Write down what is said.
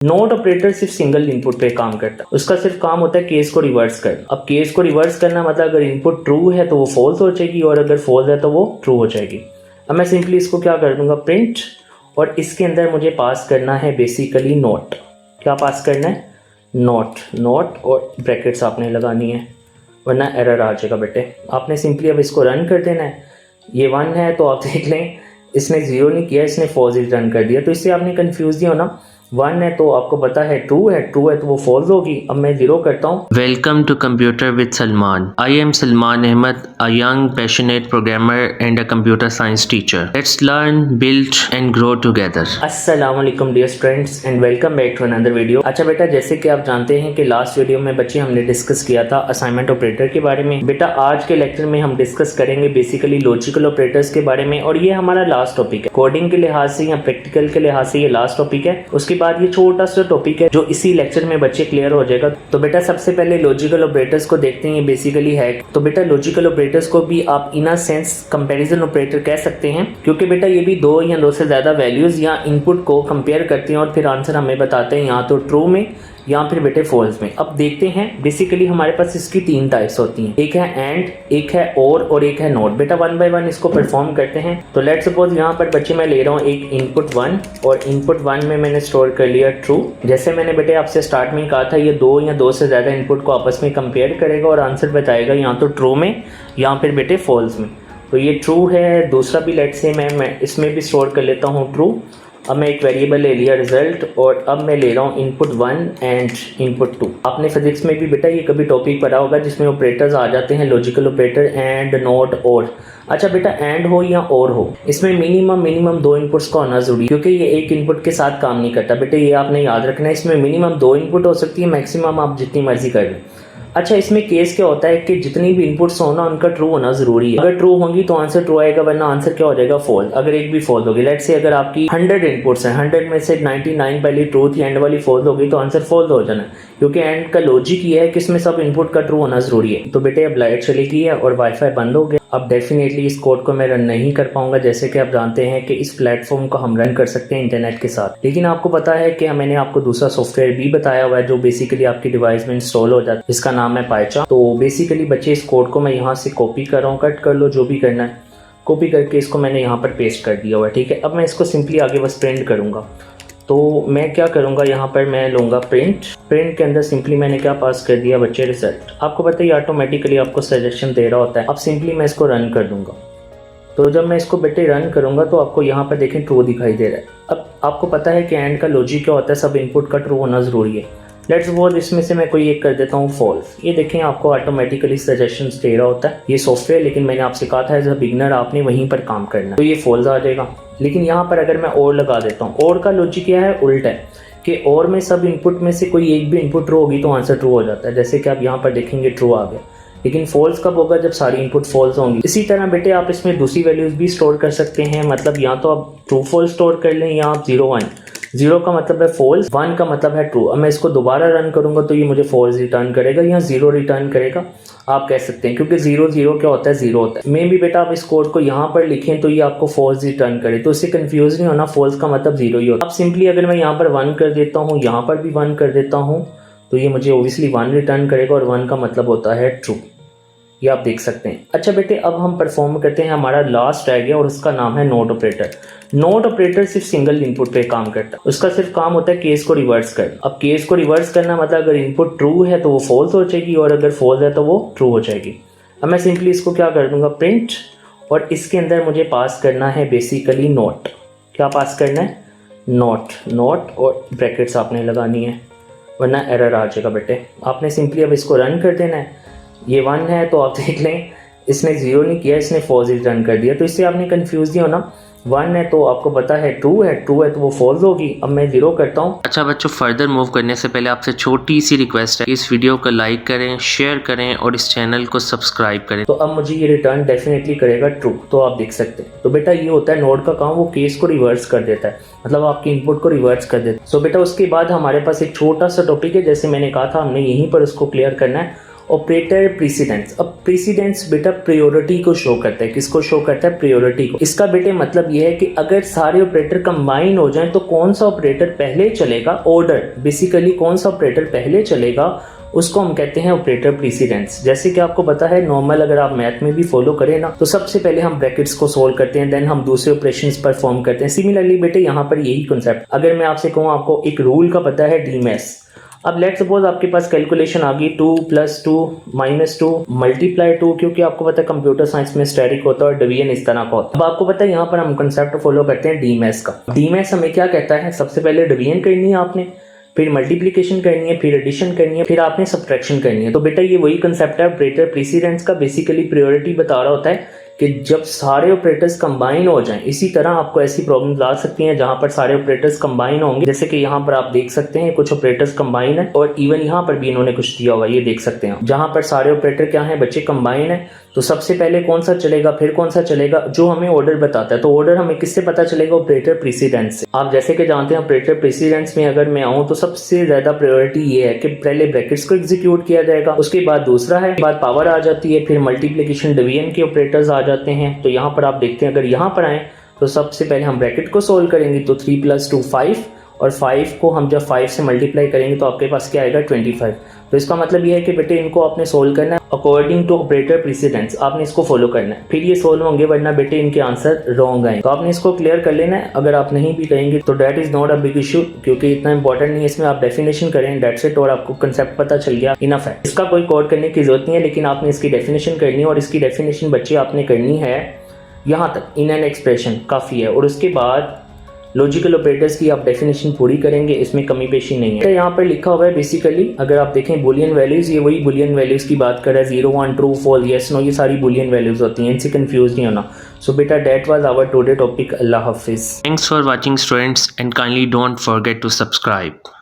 Note operator सिर्फ single input पे काम करता है। उसका सिर्फ काम होता है केस को रिवर्स करना। अब केस को रिवर्स करना मतलब अगर इनपुट ट्रू है तो वो फॉल्स हो जाएगी और अगर फॉल्स है तो वो ट्रू हो जाएगी। अब मैं सिंपली इसको क्या कर दूंगा, प्रिंट, और इसके अंदर मुझे पास करना है बेसिकली नोट। क्या पास करना है? नोट और ब्रैकेट्स आपने लगानी है वरना एरर आ जाएगा बेटे। आपने सिंपली अब इसको रन कर देना है। ये 1 है तो आप देख लें इसने 0 नहीं किया, इसने फॉल्स रिटर्न कर दिया, तो इससे आपने कंफ्यूज नहीं होना। 1 है तो आपको पता है ट्रू है तो वो फॉल्स होगी। अब मैं 0 करता हूँ। Welcome to Computer with Salman. I am Salman Ahmed, a young passionate programmer and a computer science teacher. Let's learn, build and grow together. अस्सलामुअलैकुम dear students and welcome back to another video. अच्छा बेटा, जैसे कि आप जानते हैं कि last video में बच्चे हमने डिस्कस किया था असाइनमेंट ऑपरेटर के बारे में। बेटा आज के लेक्चर में हम डिस्कस करेंगे बेसिकली लॉजिकल ऑपरेटर्स के बारे में, और ये हमारा लास्ट टॉपिक है। कोडिंग के लिहाज से या प्रैक्टिकल के लिहाज से ये लास्ट टॉपिक है। उसके बाद ये छोटा सा टॉपिक है जो इसी लेक्चर में बच्चे क्लियर हो जाएगा। तो बेटा सबसे पहले लॉजिकल ऑपरेटर्स को देखते हैं, ये बेसिकली है। तो बेटा लॉजिकल ऑपरेटर्स को भी आप इन अ सेंस कंपैरिजन ऑपरेटर कह सकते हैं, क्योंकि बेटा ये भी 2 या 2 से ज्यादा वैल्यूज या इनपुट को कंपेयर करते हैं और फिर आंसर हमें बताते हैं या तो ट्रू में या फिर बेटे फॉल्स में। अब देखते हैं बेसिकली हमारे पास इसकी 3 टाइप्स होती हैं, एक है एंड, एक है और एक है नॉट। बेटा 1 बाय 1 इसको परफॉर्म करते हैं। तो लेट्स सपोज यहाँ पर बच्चे मैं ले रहा हूँ एक इनपुट 1 और इनपुट 1 में मैंने स्टोर कर लिया ट्रू। जैसे मैंने बेटे आपसे स्टार्ट में कहा था ये 2 या 2 से ज्यादा इनपुट को आपस में कंपेयर करेगा और आंसर बताएगा या तो ट्रू में या फिर बेटे फॉल्स में। तो ये ट्रू है। दूसरा भी लेट्स से मैं इसमें भी स्टोर कर लेता हूँ ट्रू। अब मैं एक वेरिएबल ले लिया रिजल्ट और अब मैं ले रहा हूँ इनपुट 1 एंड इनपुट 2। आपने फिजिक्स में भी बेटा ये कभी टॉपिक पढ़ा होगा जिसमें ऑपरेटर्स आ जाते हैं, लॉजिकल ऑपरेटर एंड, नॉट, और। अच्छा बेटा एंड हो या और हो, इसमें मिनिमम 2 इनपुट्स का होना जरूरी, क्योंकि ये एक इनपुट के साथ काम नहीं करता। बेटे ये आपने याद रखना है, इसमें मिनिमम 2 इनपुट हो सकती है, मैक्सिमम आप जितनी मर्जी कर लें। अच्छा इसमें केस क्या होता है कि जितनी भी इनपुट्स हो ना उनका ट्रू होना जरूरी है। अगर ट्रू होंगी तो आंसर ट्रू आएगा, वरना आंसर क्या हो जाएगा, फॉल्स। अगर एक भी फॉल्स होगी, लेट्स से अगर आपकी 100 इनपुट्स हैं, 100 में से 99 पहली ट्रू थी, एंड वाली फॉल्स होगी तो आंसर फॉल्स हो जाना, क्योंकि एंड का लॉजिक ये है कि इसमें सब इनपुट का ट्रू होना जरूरी है। तो बेटे अब लाइट चली गई है और वाईफाई बंद हो गया। अब डेफिनेटली इस कोड को मैं रन नहीं कर पाऊंगा। जैसे कि आप जानते हैं कि इस प्लेटफॉर्म को हम रन कर सकते हैं इंटरनेट के साथ, लेकिन आपको पता है कि मैंने आपको दूसरा सॉफ्टवेयर भी बताया हुआ है जो बेसिकली आपकी डिवाइस में इंस्टॉल हो जाता है, इसका नाम है पाइचार्म। तो बेसिकली बच्चे इस कोड को मैं यहाँ से कॉपी कर रहा हूँ, कट कर लो जो भी करना है, कॉपी करके इसको मैंने यहाँ पर पेस्ट कर दिया हुआ है। ठीक है, अब मैं इसको सिंपली आगे बस प्रिंट करूँगा। तो मैं क्या करूँगा, यहाँ पर मैं लूँगा प्रिंट के अंदर सिंपली मैंने क्या पास कर दिया बच्चे, रिजल्ट। आपको पता है ऑटोमेटिकली आपको सजेशन दे रहा होता है। अब सिंपली मैं इसको रन कर दूँगा। तो जब मैं इसको बेटे रन करूँगा तो आपको यहाँ पर देखें ट्रू दिखाई दे रहा है। अब आपको पता है कि एंड का लॉजिक क्या होता है, सब इनपुट का ट्रू होना ज़रूरी है। लेट्स सपोज इसमें से मैं कोई एक कर देता हूँ फॉल्स। ये देखें आपको ऑटोमेटिकली सजेशंस दे रहा होता है ये सॉफ्टवेयर, लेकिन मैंने आपसे कहा था एज अ बिगनर आपने वहीं पर काम करना, तो ये फॉल्स आ जाएगा। लेकिन यहाँ पर अगर मैं और लगा देता हूँ, और का लॉजिक क्या है, उल्टा है कि और में सब इनपुट में से कोई एक भी इनपुट ट्रू होगी तो आंसर ट्रू हो जाता है। जैसे कि आप यहाँ पर देखेंगे ट्रू आ गया, लेकिन फॉल्स कब होगा, जब सारी इनपुट फॉल्स होंगी। इसी तरह बेटे आप इसमें दूसरी वैल्यूज भी स्टोर कर सकते हैं, मतलब या तो आप ट्रू फॉल्स स्टोर कर लें या आप 0 1। 0 का मतलब है फॉल्स, 1 का मतलब है ट्रू। अब मैं इसको दोबारा रन करूंगा तो ये मुझे फॉल्स रिटर्न करेगा या 0 रिटर्न करेगा, आप कह सकते हैं, क्योंकि 0 क्या होता है, 0 होता है। मैं भी बेटा आप इस कोड को यहाँ पर लिखें तो ये आपको फॉल्स रिटर्न करे, तो इससे कंफ्यूज नहीं होना, फॉल्स का मतलब 0 ही होता है। अब सिंपली अगर मैं यहाँ पर 1 कर देता हूँ, यहाँ पर भी 1 कर देता हूँ, तो ये मुझे ओबियसली 1 रिटर्न करेगा और 1 का मतलब होता है ट्रू, ये आप देख सकते हैं। अच्छा बेटे अब हम परफॉर्म करते हैं, हमारा लास्ट रह गया और उसका नाम है नोट ऑपरेटर। नोट ऑपरेटर सिर्फ सिंगल इनपुट पे काम करता है। उसका सिर्फ काम होता है केस को रिवर्स करना। अब केस को रिवर्स करना मतलब अगर इनपुट ट्रू है तो वो फॉल्स हो जाएगी और अगर फॉल्स है तो वो ट्रू हो जाएगी। अब मैं सिंपली इसको क्या कर दूंगा, प्रिंट, और इसके अंदर मुझे पास करना है बेसिकली नोट। क्या पास करना है, नोट और ब्रैकेट्स आपने लगानी है वरना एरर आ जाएगा बेटे। आपने सिंपली अब इसको रन कर देना है। ये 1 है तो आप देख लें इसने 0 नहीं किया, इसने फॉल्स रिटर्न कर दिया, तो इससे आपने कंफ्यूज नहीं होना। 1 है तो आपको पता है ट्रू है तो वो फॉल्स होगी। अब मैं 0 करता हूँ। अच्छा बच्चों, फर्दर मूव करने से पहले आपसे छोटी सी रिक्वेस्ट है, इस वीडियो को लाइक करें, शेयर करें और इस चैनल को सब्सक्राइब करें। तो अब मुझे ये रिटर्न डेफिनेटली करेगा ट्रू, तो आप देख सकते हैं। तो बेटा ये होता है नोट का काम, वो केस को रिवर्स कर देता है, मतलब आपकी इनपुट को रिवर्स कर देता है। सो बेटा उसके बाद हमारे पास एक छोटा सा टॉपिक है, जैसे मैंने कहा था हमने यहीं पर उसको क्लियर करना है, ऑपरेटर प्रीसीडेंस। अब प्रीसीडेंस बेटा प्रायोरिटी को शो करता है। किसको शो करता है? प्रायोरिटी को। इसका बेटे मतलब ये है कि अगर सारे ऑपरेटर कंबाइन हो जाएं तो कौन सा ऑपरेटर पहले चलेगा, ऑर्डर बेसिकली कौन सा ऑपरेटर पहले चलेगा उसको हम कहते हैं ऑपरेटर प्रीसीडेंस। जैसे कि आपको पता है नॉर्मल अगर आप मैथ में भी फॉलो करें ना तो सबसे पहले हम ब्रैकेट्स को सोल्व करते हैं, देन हम दूसरे ऑपरेशंस परफॉर्म करते हैं। सिमिलरली बेटे यहाँ पर यही कॉन्सेप्ट, अगर मैं आपसे कहूँ आपको एक रूल का पता है डीमैस। अब लेट सपोज आपके पास कैलकुलेशन आ गई 2 + 2 - 2 × 2, क्योंकि आपको पता है कंप्यूटर साइंस में स्टैटिक होता है और डिवीजन इस तरह का होता है। अब आपको पता है यहाँ पर हम कंसेप्ट फॉलो करते हैं डीमैस का। डीमैस हमें क्या कहता है? सबसे पहले डिवीजन करनी है आपने, फिर मल्टीप्लिकेशन करनी है, फिर एडिशन करनी है, फिर आपने सब्ट्रैक्शन करनी है। तो बेटा ये वही कंसेप्ट है ऑपरेटर प्रीसीडेंस का। बेसिकली प्रायोरिटी बता रहा होता है कि जब सारे ऑपरेटर्स कंबाइन हो जाएं। इसी तरह आपको ऐसी प्रॉब्लम्स आ सकती हैं जहां पर सारे ऑपरेटर्स कंबाइन होंगे, जैसे कि यहाँ पर आप देख सकते हैं कुछ ऑपरेटर्स कंबाइन है और इवन यहाँ पर भी इन्होंने कुछ दिया हुआ है, ये देख सकते हैं। जहां पर सारे ऑपरेटर क्या हैं बच्चे, कंबाइन है। तो सबसे पहले कौन सा चलेगा, फिर कौन सा चलेगा, जो हमें ऑर्डर बताता है। तो ऑर्डर हमें किससे पता चलेगा? ऑपरेटर प्रीसीडेंस से। आप जैसे कि जानते हैं ऑपरेटर प्रीसीडेंस में अगर मैं आऊँ तो सबसे ज्यादा प्रायोरिटी ये है कि पहले ब्रैकेट्स को एग्जीक्यूट किया जाएगा, उसके बाद दूसरा है, बाद पावर आ जाती है, फिर मल्टीप्लिकेशन डिवीजन के ऑपरेटर्स आ जाते हैं। तो यहाँ पर आप देखते हैं अगर यहाँ पर आए तो सबसे पहले हम ब्रैकेट को सोल्व करेंगे तो 3 + 2 5, और 5 को हम जब 5 से मल्टीप्लाई करेंगे तो आपके पास क्या आएगा 25। तो इसका मतलब ये है कि बेटे इनको आपने सोल्व करना है अकॉर्डिंग टू ऑपरेटर प्रीसीडेंस, आपने इसको फॉलो करना है, फिर ये सोल्व होंगे, वरना बेटे इनके आंसर रॉन्ग आए। तो आपने इसको क्लियर कर लेना है। अगर आप नहीं भी करेंगे तो that is not a big issue, क्योंकि इतना इंपॉर्टेंट नहीं है इसमें। आप डेफिनेशन करें दैट्स इट, और आपको कंसेप्ट पता चल गया, इनफ है। इसका कोई कोड करने की जरूरत नहीं है, लेकिन आपने इसकी डेफिनेशन करनी है, और इसकी डेफिनेशन बच्चे आपने करनी है यहाँ तक, इन एन एक्सप्रेशन काफ़ी है। और उसके बाद लॉजिकल ऑपरेटर्स की आप डेफिनेशन पूरी करेंगे, इसमें कमी पेशी नहीं है। यहाँ पर लिखा हुआ है बेसिकली अगर आप देखें बुलियन वैल्यूज, ये वही बुलियन वैल्यूज की बात कर रहा है, 0 1 ट्रू फॉल्स येस नो, ये सारी बुलियन वैल्यूज होती हैं, इनसे कंफ्यूज नहीं होना। सो बेटा that was our today topic. अल्लाह हाफिज। Thanks for watching students, and kindly don't forget to subscribe.